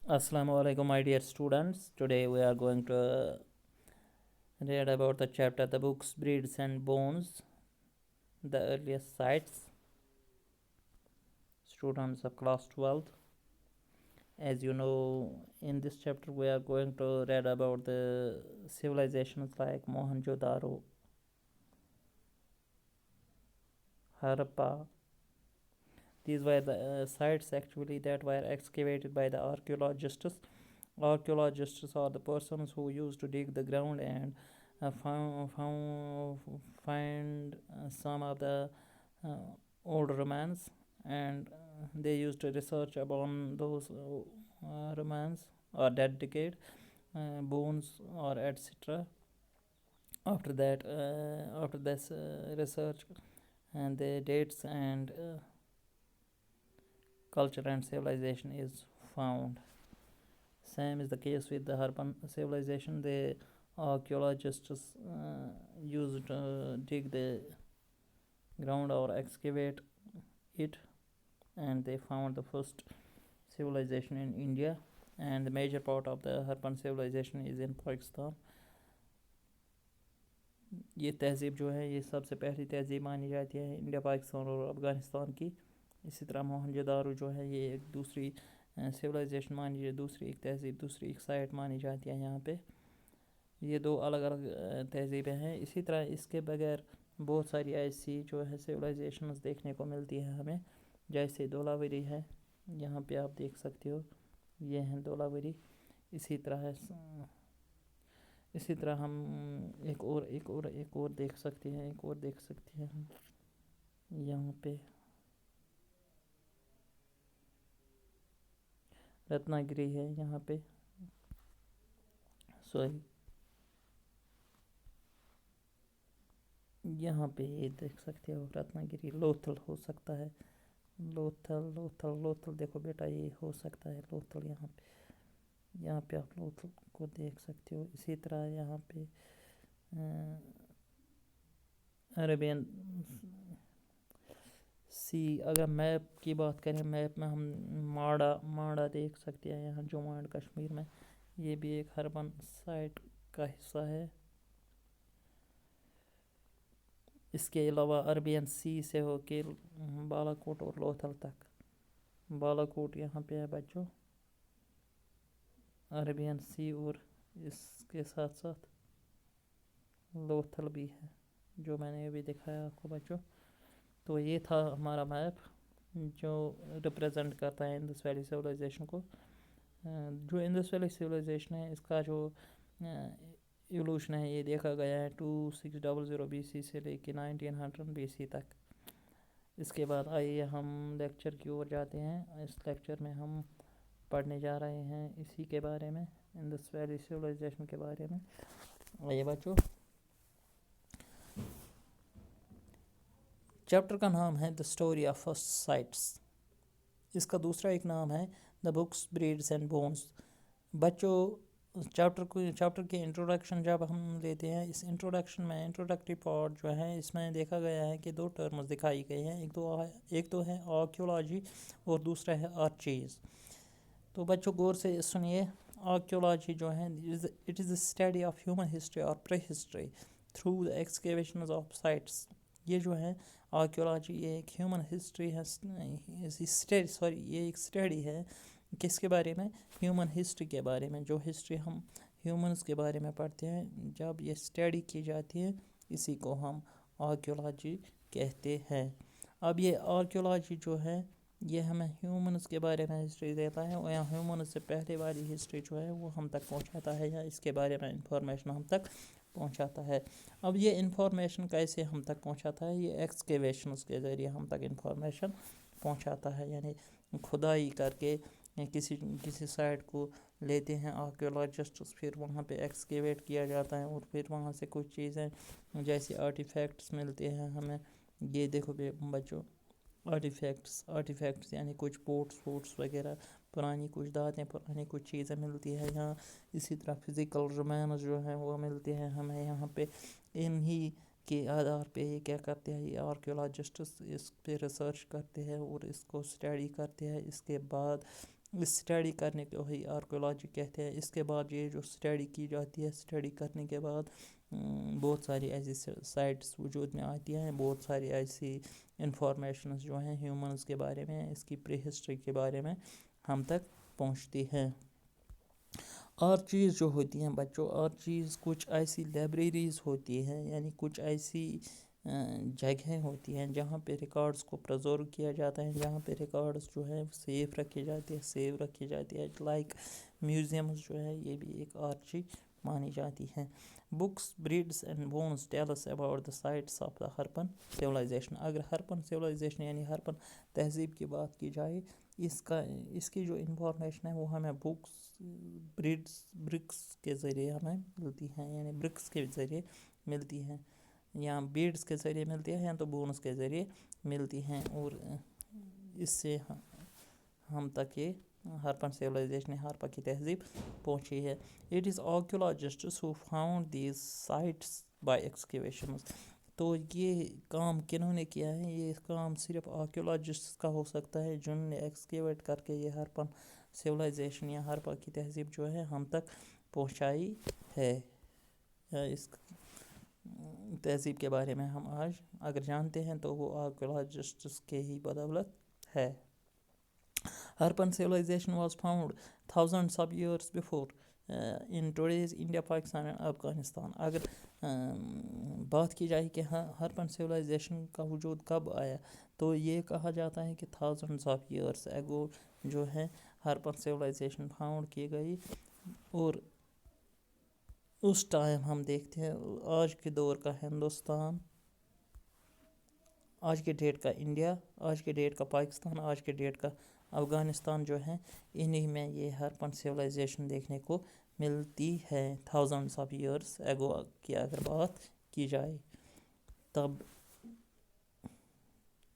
Assalamu alaikum, my dear students. Today we are going to read about the chapter The Books, Breeds and Bones, the earliest sites. Students of class 12th. As you know, in this chapter we are going to read about the civilizations like Mohenjo-daro, Harappa. These were the sites actually that were excavated by the archaeologists. Archaeologists are the persons who used to dig the ground and find some of the uh, old remains, and they used to research upon those remains or dead decayed bones or etc. After this research and the dates and culture and civilization is found. Same is the case with the Harappan civilization. The archaeologists used to dig the ground or excavate it, and they found the first civilization in India, and the major part of the Harappan civilization is in Pakistan. ये तहज़ीब जो है ये सबसे पहली तहज़ीब मानी जाती है इंडिया पाकिस्तान और अफ़गानिस्तान की. इसी तरह मोहनजोदारो जो है ये एक दूसरी सिविलाइजेशन मानी जाती, दूसरी एक तहज़ीब, दूसरी एक साइट मानी जाती है यहाँ पे. ये दो अलग अलग तहज़ीबें हैं. इसी तरह इसके बगैर बहुत सारी ऐसी जो है सिविलाइजेशंस देखने को मिलती है हमें, जैसे धोलावीरी है, यहाँ पे आप देख सकते हो, ये हैं धोलावीरी. इसी तरह हम एक और देख सकते हैं, हम यहाँ पे रत्नागिरी है, यहाँ पे सॉरी यहाँ पे ये देख सकते हो रत्नागिरी. लोथल हो सकता है, लोथल देखो बेटा, ये हो सकता है लोथल. यहाँ पे आप लोथल को देख सकते हो. इसी तरह यहाँ पे अरेबियन सी. अगर मैप की बात करें, मैप में हम माड़ा देख सकते हैं यहाँ जम्मू एंड कश्मीर में. ये भी एक हरबन साइट का हिस्सा है. इसके अलावा अरबियन सी से होके बालाकोट और लोथल तक. बालाकोट यहाँ पे है बच्चों, अरबियन सी, और इसके साथ साथ लोथल भी है जो मैंने अभी दिखाया आपको बच्चों. तो ये था हमारा मैप जो रिप्रेजेंट करता है इंडस वैली सिविलाइजेशन को. जो इंडस वैली सिविलाइजेशन है इसका जो इवोल्यूशन है ये देखा गया है 2600 BC से लेके 1900 BC तक. इसके बाद आइए हम लेक्चर की ओर जाते हैं. इस लेक्चर में हम पढ़ने जा रहे हैं इसी के बारे में, इंडस वैली सिविलाइजेशन के बारे में. आइए बच्चों, चैप्टर का नाम है the story of first sites. इसका दूसरा एक नाम है the books, breeds and bones. बच्चों, चैप्टर की इंट्रोडक्शन जब हम लेते हैं, इस इंट्रोडक्शन में इंट्रोडक्टरी पार्ट जो है इसमें देखा गया है कि दो टर्म्स दिखाई गई हैं. एक तो है आर्कियोलॉजी और दूसरा है आर्चीज़. तो बच्चों गौर से सुनिए. आर्कियोलॉजी जो है it is the study of human history और prehistory through the excavations of sites. ये जो है आर्कियोलॉजी ये एक ह्यूमन हिस्ट्री है, ये एक स्टडी है किसके बारे में, ह्यूमन हिस्ट्री के बारे में. जो हिस्ट्री हम ह्यूमंस के बारे में पढ़ते हैं, जब ये स्टडी की जाती है इसी को हम आर्कियोलॉजी कहते हैं. अब ये आर्कियोलॉजी जो है ये हमें ह्यूमंस के बारे में हिस्ट्री देता है, और यहाँ ह्यूमंस से पहले वाली हिस्ट्री जो है वो हम तक पहुँचाता है, या इसके बारे में इंफॉर्मेशन हम तक पहुँचाता है. अब ये इंफॉर्मेशन कैसे हम तक पहुँचाता है, ये एक्सकेवेशंस के ज़रिए हम तक इंफॉर्मेशन पहुँचाता है. यानी खुदाई करके किसी साइट को लेते हैं आर्कियोलॉजिस्ट, फिर वहाँ पे एक्सकेवेट किया जाता है, और फिर वहाँ से कुछ चीज़ें जैसे आर्टिफैक्ट्स मिलते हैं हमें. ये देखो बच्चों, आर्टिफैक्ट्स यानी कुछ पोर्ट्स वगैरह, पुरानी कुछ दातें, पुरानी कुछ चीज़ें मिलती है यहाँ. इसी तरह फिज़िकल रिमेन्स जो हैं वो मिलते हैं हमें यहाँ पे. इन्हीं के आधार पे ये क्या करते हैं, ये आर्कियोलॉजिस्ट इस पे रिसर्च करते हैं और इसको स्टडी करते हैं. इसके बाद اس اسٹڈی کرنے کو ہی آرکیولوجی کہتے ہیں. اس کے بعد یہ جو اسٹڈی کی جاتی ہے، اسٹڈی کرنے کے بعد بہت ساری ایسی سائٹس وجود میں آتی ہیں، بہت ساری ایسی انفارمیشنز جو ہیں ہیومنز کے بارے میں، اس کی پری ہسٹری کے بارے میں ہم تک پہنچتی ہیں. اور چیز جو ہوتی ہیں بچوں، اور چیز کچھ ایسی لائبریریز ہوتی ہیں، یعنی کچھ ایسی جگہیں ہوتی ہیں جہاں پہ ریکارڈز کو پرزرو کیا جاتا ہے، جہاں پہ ریکارڈز جو ہیں سیو رکھی جاتی ہے لائک میوزیمز جو ہے، یہ بھی ایک اور چیز مانی جاتی ہیں. Books beads and bones tell us about the sites of the Harappan civilization. اگر ہرپن سویلائزیشن یعنی ہرپن تہذیب کی بات کی جائے، اس کی جو انفارمیشن ہے وہ ہمیں بکس برکس کے ذریعے ہمیں ملتی ہیں، یعنی برکس کے ذریعے ملتی ہیں، یا بیڈز کے ذریعے ملتی ہے، یا تو بونز کے ذریعے ملتی ہیں. اور اس سے ہم تک یہ ہرپن سیولائزیشن، ہرپا کی تہذیب پہنچی ہے. It is archaeologists who found these sites by excavations. تو یہ کام کنہوں نے کیا ہے؟ یہ کام صرف آرکیولوجسٹ کا ہو سکتا ہے، جن نے ایکسکیویٹ کر کے یہ ہرپن سیولائزیشن یا ہرپا کی تہذیب جو ہے ہم تک پہنچائی ہے. اس تہذیب کے بارے میں ہم آج اگر جانتے ہیں تو وہ آرکیولوجسٹس کے ہی بدولت ہے. ہرپن civilization was found thousands of years before in today's India, Pakistan and Afghanistan. اگر بات کی جائے کہ ہرپن civilization کا وجود کب آیا، تو یہ کہا جاتا ہے کہ thousands of years ago جو ہے ہرپن civilization فاؤنڈ کی گئی. اور اس ٹائم ہم دیکھتے ہیں آج کے دور کا ہندوستان، آج کے ڈیٹ کا انڈیا، آج کے ڈیٹ کا پاکستان، آج کے ڈیٹ کا افغانستان جو ہے، انہی میں یہ ہرپن سیولائزیشن دیکھنے کو ملتی ہے. تھاؤزنڈس آف ایئرس ایگو کی اگر بات کی جائے، تب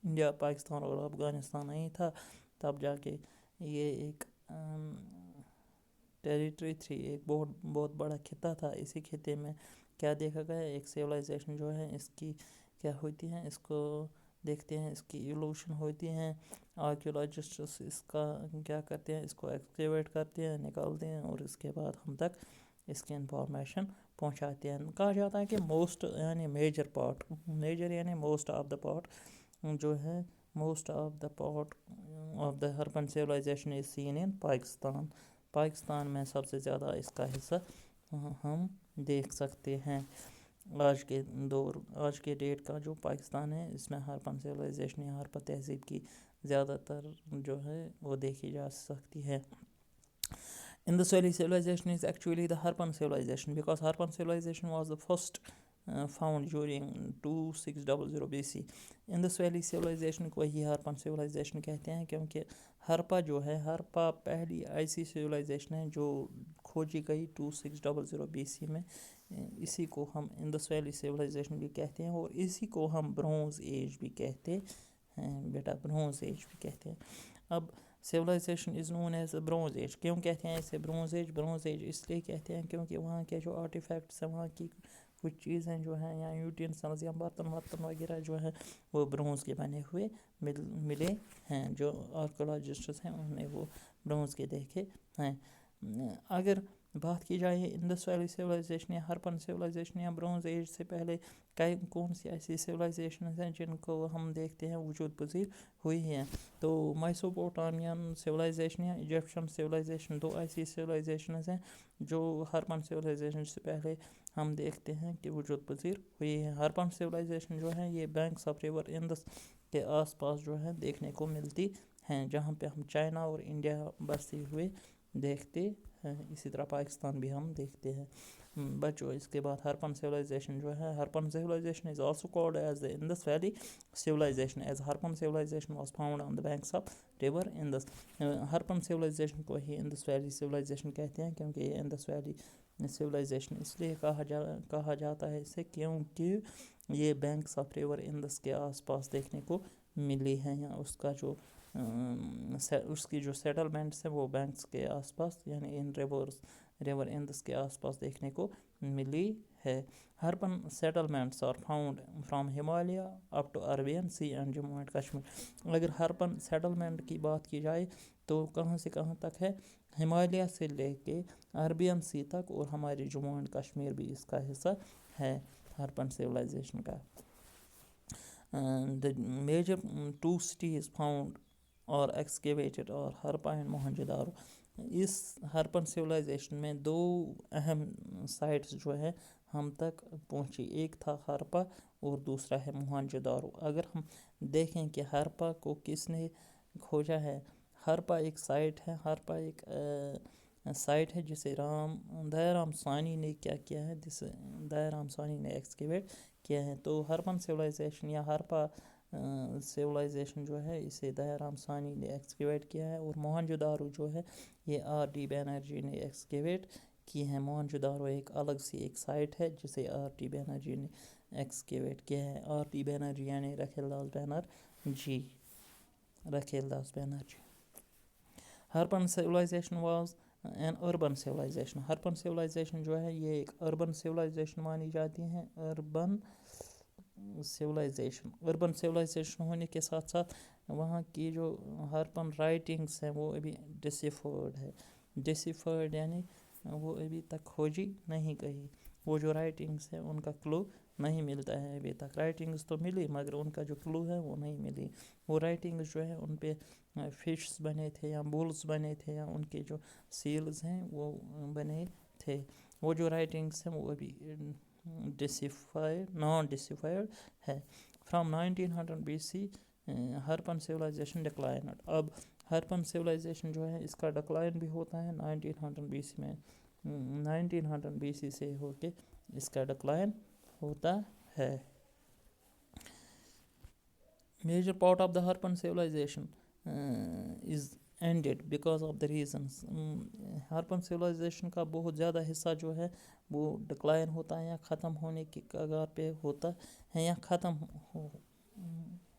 انڈیا، پاکستان اور افغانستان نہیں تھا، تب جا کے یہ ایک ٹیریٹری تھی، ایک بہت بڑا خطہ تھا. اسی خطے میں کیا دیکھا گیا، ایک سیولائزیشن جو ہے اس کی کیا ہوتی ہیں، اس کو دیکھتے ہیں، اس کی ایولوشن ہوتی ہیں. آرکیولوجسٹس اس کا کیا کرتے ہیں، اس کو ایکسکیویٹ کرتے ہیں، نکالتے ہیں، اور اس کے بعد ہم تک اس کی انفارمیشن پہنچاتے ہیں. کہا جاتا ہے کہ موسٹ یعنی میجر یعنی موسٹ آف دا پارٹ جو ہے، most of the part of the Harappan civilization is seen in Pakistan میں سب سے زیادہ اس کا حصہ ہم دیکھ سکتے ہیں. آج کے ڈیٹ کا جو پاکستان ہے، اس میں ہرپن سیولائزیشن یا ہرپا تہذیب کی زیادہ تر جو ہے وہ دیکھی جا سکتی ہے. Indus Valley civilization is actually the Harpan civilization, because Harpan civilization was the first found during 2600 BC. Indus Valley civilization کو ہی ہرپن civilization کہتے ہیں، کیونکہ ہرپا جو ہے، ہرپا پہلی ایسی civilization ہے جو کھوجی گئی 2600 BC میں. اسی کو ہم انڈس ویلی civilization بھی کہتے ہیں، اور اسی کو ہم برونز ایج بھی کہتے ہیں بیٹا، برونز ایج بھی کہتے ہیں. اب civilization is known as a bronze age. کیوں کہتے ہیں اسے برونز ایج اس لیے کہتے ہیں کیونکہ وہاں کے جو آرٹیفیکٹس ہیں، وہاں کی کچھ چیزیں جو ہیں، یا یوٹینسلز یا برتن وغیرہ جو ہیں، وہ برونز کے بنے ہوئے ملے ہیں. جو آرکیولوجسٹس ہیں انہوں نے وہ برونز کے دیکھے ہیں. اگر بات کی جائے انڈس ویلی civilization یا ہرپن civilization یا برونز ایج سے پہلے کون سی ایسی civilizations ہیں جن کو ہم دیکھتے ہیں وجود پذیر ہوئی ہیں، تو میسوپوٹامیان civilization یا ایجپشن civilization دو ایسی civilizations ہیں جو ہرپن civilization سے پہلے ہم دیکھتے ہیں کہ وجود پذیر ہوئی ہیں. ہرپن civilization جو ہے یہ بینکس آف ریور انڈس کے آس پاس جو ہے دیکھنے کو ملتی ہیں، جہاں پہ ہم چائنا اور انڈیا بستے ہوئے دیکھتے ہیں. اسی طرح پاکستان بھی ہم دیکھتے ہیں. بچوں اس کے بعد ہرپن civilization جو ہے، ہرپن civilization is also called as the Indus Valley civilization, as Harpan civilization was found on the banks of river Indus. ہرپن civilization کو ہی Indus Valley civilization کہتے ہیں، کیونکہ یہ Indus Valley civilization اس لیے کہا جاتا ہے اسے کیونکہ یہ بینکس آف ریور انڈس کے آس پاس دیکھنے کو ملی ہیں، یا اس کی جو سیٹلمنٹس ہیں وہ بینکس کے آس پاس یعنی ان ریور انڈس کے آس پاس دیکھنے کو ملی ہے. Harappan settlements are found from Himalaya up to Arabian sea and Jammu and Kashmir. اگر ہرپن سیٹلمنٹ کی بات کی جائے तो कहाँ से कहाँ तक है, हिमालय से लेके अरबियन सी तक, और हमारे जम्मू एंड कश्मीर भी इसका हिस्सा है हरपन सिविलाइजेशन का। The major two cities found or excavated और हरप्पा एंड मोहनजोदारो। इस हरपन सिविलाइजेशन में दो अहम साइट्स जो है हम तक पहुंची, एक था हरप्पा और दूसरा है मोहनजोदारो। अगर हम देखें कि हरप्पा को किसने खोजा है, हरप्पा एक साइट है, हरप्पा एक साइट है जिसे दयाराम सानी ने क्या किया है, जिसे दयाराम सानी ने एक्सकेवेट किया है। तो हरपन सिविलाइजेशन या हरप्पा सिविलाइजेशन जो है इसे दयाराम सानी ने एक्सकेवेट किया है, और मोहनजोदारो जो है ये R.D. बैनर्जी ने एक्सकेवेट की है। मोहनजोदारो एक अलग सी एक साइट है जिसे R.D. बैनर्जी ने एक्सकेवेट किया है। R.D. बैनर्जी यानी Rakhaldas Banerjee, Rakhaldas Banerjee. Harappan civilization was an urban civilization. Harappan civilization जो है ये एक अर्बन सिविलाइजेशन मानी जाती है। अर्बन सिविलाइजेशन होने के साथ साथ वहाँ की जो हरपन राइटिंग्स हैं वो अभी डिसिफर्ड है। डिसिफर्ड यानी वो अभी तक खोजी नहीं गई, वो जो राइटिंग्स हैं उनका क्लू नहीं मिलता है अभी तक। राइटिंग्स तो मिली मगर उनका जो क्लू है वो नहीं मिली। वो राइटिंग्स जो है उन पे फिश बने थे या बुल्स बने थे या उनके जो सील्स हैं वो बने थे। वो जो राइटिंग्स हैं वो अभी नॉन डिसिफाइड है। From 1900 BC Harappan civilization declined. अब हरपन सिविलाइजेशन जो है इसका डिक्लाइन भी होता है 1900 BC में। 1900 BC से होके इसका डिक्लाइन होता है। Major part of the Harappan civilization is ended because of the reasons. Harappan civilization का बहुत ज़्यादा हिस्सा जो है वो डिक्लाइन होता है या ख़त्म होने की कगार पे होता है या ख़त्म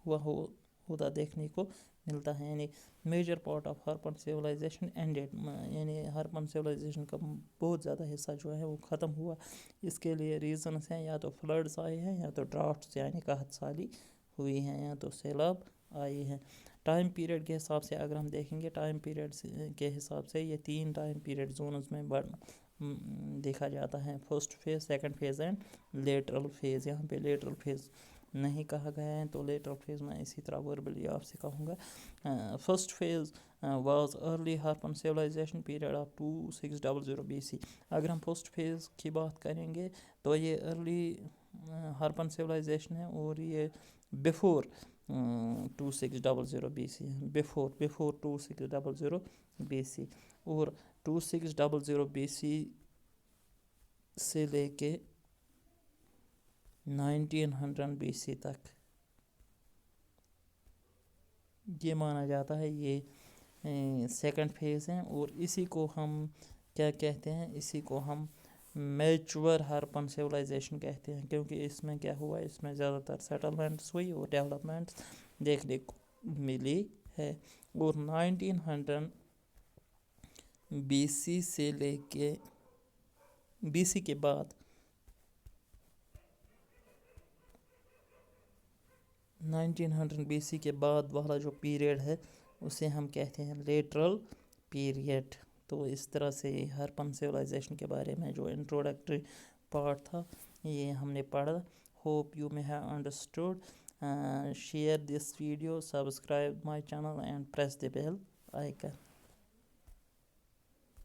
हुआ होता देखने को मिलता है। यानी major part of Harappan civilization ended, यानी हरपन सिविलाइजेशन का बहुत ज़्यादा हिस्सा जो है वो ख़त्म हुआ। इसके लिए रीजन्स हैं, या तो फ्लड्स आए हैं, या तो ड्राफ्ट्स यानी कहत साली हुई हैं, या तो सैलाब आए हैं। टाइम पीरियड के हिसाब से अगर हम देखेंगे, टाइम पीरियड के हिसाब से ये 3 टाइम पीरियड जोन्स में देखा जाता है। First phase, second phase and lateral phase. यहाँ पे लेटरल फेज़ नहीं कहा गया है तो लेटरल फेज़ मैं इसी तरह वर्बली आपसे कहूँगा। First phase was early Harappan civilization period of 2600 BC। अगर हम फर्स्ट फेज़ की बात करेंगे तो ये अर्ली हरपन सिविलाइजेशन है, और ये बिफोर 2600 BC है, बिफोर 2600 BC। और 2600 BC से लेके 1900 BC तक ये माना जाता है ये सेकंड फेज़ हैं। और इसी को हम क्या कहते हैं, इसी को हम मैच्योर हरपन सिविलाइजेशन कहते हैं, क्योंकि इसमें क्या हुआ, इसमें ज़्यादातर सेटलमेंट्स हुई और डेवलपमेंट्स देखने को मिली है। और 1900 BC से लेके BC के बाद 1900 BC के बाद वाला जो पीरियड है उसे हम कहते हैं लेटरल पीरियड। तो इस तरह से हरपन सिविलाइजेशन के बारे में जो इंट्रोडक्टरी पार्ट था ये हमने पढ़ा। Hope you may have understood. Share this video, subscribe my channel and press the bell icon.